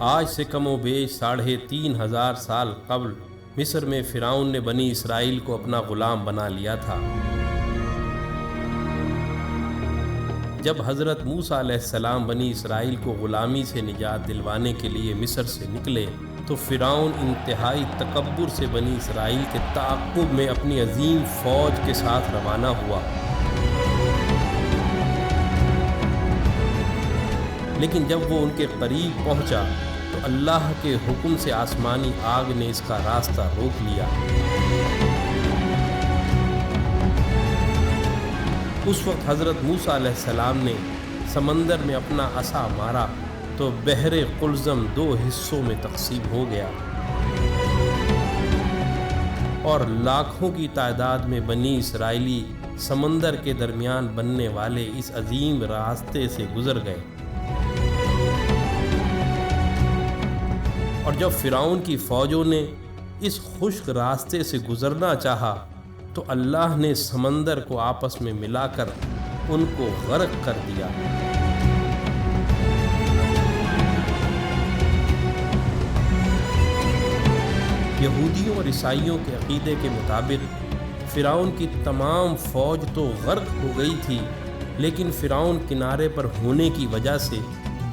آج سے کم و بیش 3500 سال قبل مصر میں فرعون نے بنی اسرائیل کو اپنا غلام بنا لیا تھا۔ جب حضرت موسیٰ علیہ السلام بنی اسرائیل کو غلامی سے نجات دلوانے کے لیے مصر سے نکلے تو فرعون انتہائی تکبر سے بنی اسرائیل کے تعاقب میں اپنی عظیم فوج کے ساتھ روانہ ہوا، لیکن جب وہ ان کے قریب پہنچا تو اللہ کے حکم سے آسمانی آگ نے اس کا راستہ روک لیا۔ اس وقت حضرت موسیٰ علیہ السلام نے سمندر میں اپنا عصا مارا تو بحر قلزم 2 حصوں میں تقسیم ہو گیا اور لاکھوں کی تعداد میں بنی اسرائیلی سمندر کے درمیان بننے والے اس عظیم راستے سے گزر گئے۔ اور جب فرعون کی فوجوں نے اس خشک راستے سے گزرنا چاہا تو اللہ نے سمندر کو آپس میں ملا کر ان کو غرق کر دیا۔ یہودیوں اور عیسائیوں کے عقیدے کے مطابق فرعون کی تمام فوج تو غرق ہو گئی تھی، لیکن فرعون کنارے پر ہونے کی وجہ سے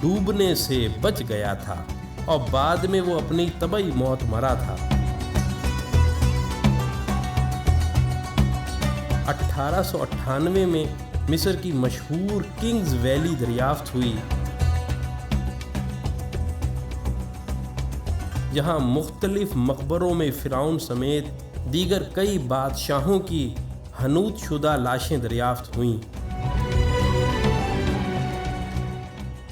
ڈوبنے سے بچ گیا تھا اور بعد میں وہ اپنی طبعی موت مرا تھا۔ 1898 میں مصر کی مشہور کنگز ویلی دریافت ہوئی، جہاں مختلف مقبروں میں فرعون سمیت دیگر کئی بادشاہوں کی حنوط شدہ لاشیں دریافت ہوئیں۔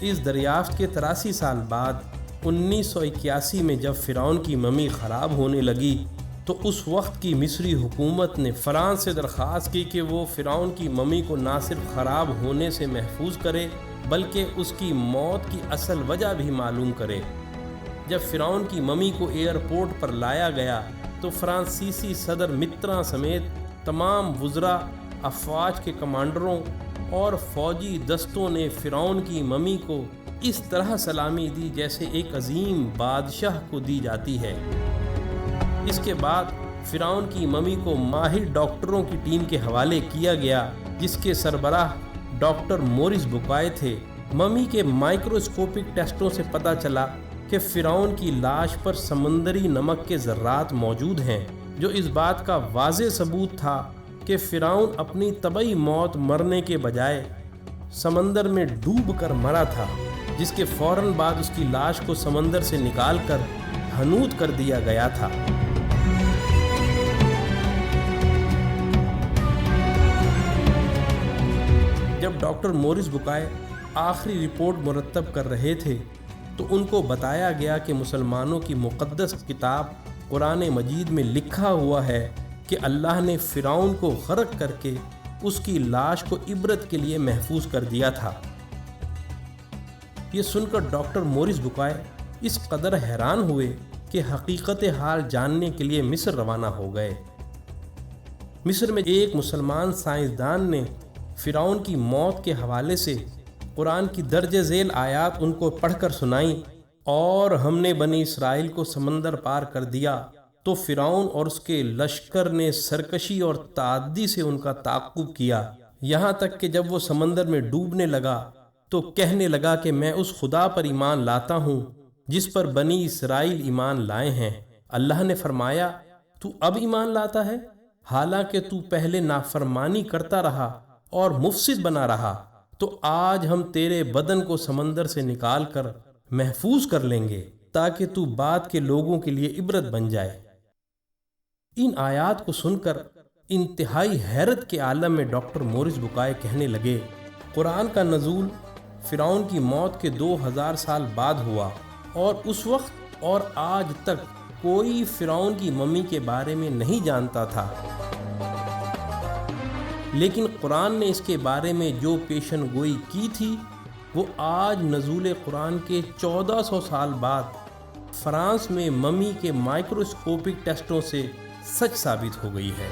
اس دریافت کے 83 سال بعد 1981 میں جب فرعون کی ممی خراب ہونے لگی تو اس وقت کی مصری حکومت نے فرانس سے درخواست کی کہ وہ فرعون کی ممی کو نہ صرف خراب ہونے سے محفوظ کرے بلکہ اس کی موت کی اصل وجہ بھی معلوم کرے۔ جب فرعون کی ممی کو ایئرپورٹ پر لایا گیا تو فرانسیسی صدر متراں سمیت تمام وزراء، افواج کے کمانڈروں اور فوجی دستوں نے فرعون کی ممی کو اس طرح سلامی دی جیسے ایک عظیم بادشاہ کو دی جاتی ہے۔ اس کے بعد فرعون کی ممی کو ماہر ڈاکٹروں کی ٹیم کے حوالے کیا گیا جس کے سربراہ ڈاکٹر مورس بوکائے تھے۔ ممی کے مائکروسکوپک ٹیسٹوں سے پتہ چلا کہ فرعون کی لاش پر سمندری نمک کے ذرات موجود ہیں، جو اس بات کا واضح ثبوت تھا کہ فرعون اپنی طبعی موت مرنے کے بجائے سمندر میں ڈوب کر مرا تھا، جس کے فوراً بعد اس کی لاش کو سمندر سے نکال کر حنوط کر دیا گیا تھا۔ جب ڈاکٹر مورس بوکائے آخری رپورٹ مرتب کر رہے تھے تو ان کو بتایا گیا کہ مسلمانوں کی مقدس کتاب قرآن مجید میں لکھا ہوا ہے کہ اللہ نے فرعون کو غرق کر کے اس کی لاش کو عبرت کے لیے محفوظ کر دیا تھا۔ یہ سن کر ڈاکٹر مورس بوکائے اس قدر حیران ہوئے کہ حقیقت حال جاننے کے لیے مصر روانہ ہو گئے۔ مصر میں ایک مسلمان سائنسدان نے فرعون کی موت کے حوالے سے قرآن کی درج ذیل آیات ان کو پڑھ کر سنائیں، اور ہم نے بنی اسرائیل کو سمندر پار کر دیا تو فرعون اور اس کے لشکر نے سرکشی اور تعدی سے ان کا تعاقب کیا، یہاں تک کہ جب وہ سمندر میں ڈوبنے لگا تو کہنے لگا کہ میں اس خدا پر ایمان لاتا ہوں جس پر بنی اسرائیل ایمان لائے ہیں۔ اللہ نے فرمایا، تو اب ایمان لاتا ہے حالانکہ تو پہلے نافرمانی کرتا رہا اور مفسد بنا رہا، تو آج ہم تیرے بدن کو سمندر سے نکال کر محفوظ کر لیں گے تاکہ تو بعد کے لوگوں کے لیے عبرت بن جائے۔ ان آیات کو سن کر انتہائی حیرت کے عالم میں ڈاکٹر مورس بوکائے کہنے لگے، قرآن کا نزول فرعون کی موت کے 2000 سال بعد ہوا، اور اس وقت اور آج تک کوئی فرعون کی ممی کے بارے میں نہیں جانتا تھا، لیکن قرآن نے اس کے بارے میں جو پیشن گوئی کی تھی وہ آج نزول قرآن کے 1400 سال بعد فرانس میں ممی کے مائکروسکوپک ٹیسٹوں سے سچ ثابت ہو گئی ہے۔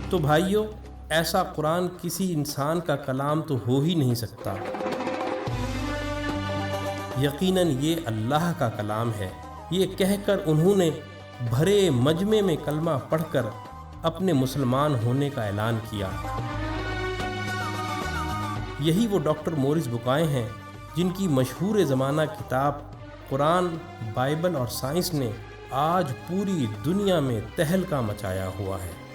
تو بھائیو، ایسا قرآن کسی انسان کا کلام تو ہو ہی نہیں سکتا۔ یقیناً یہ اللہ کا کلام ہے۔ یہ کہہ کر انہوں نے بھرے مجمع میں کلمہ پڑھ کر اپنے مسلمان ہونے کا اعلان کیا۔ یہی وہ ڈاکٹر مورس بکائے ہیں جن کی مشہور زمانہ کتاب قرآن، بائبل اور سائنس نے آج پوری دنیا میں تہلکہ مچایا ہوا ہے۔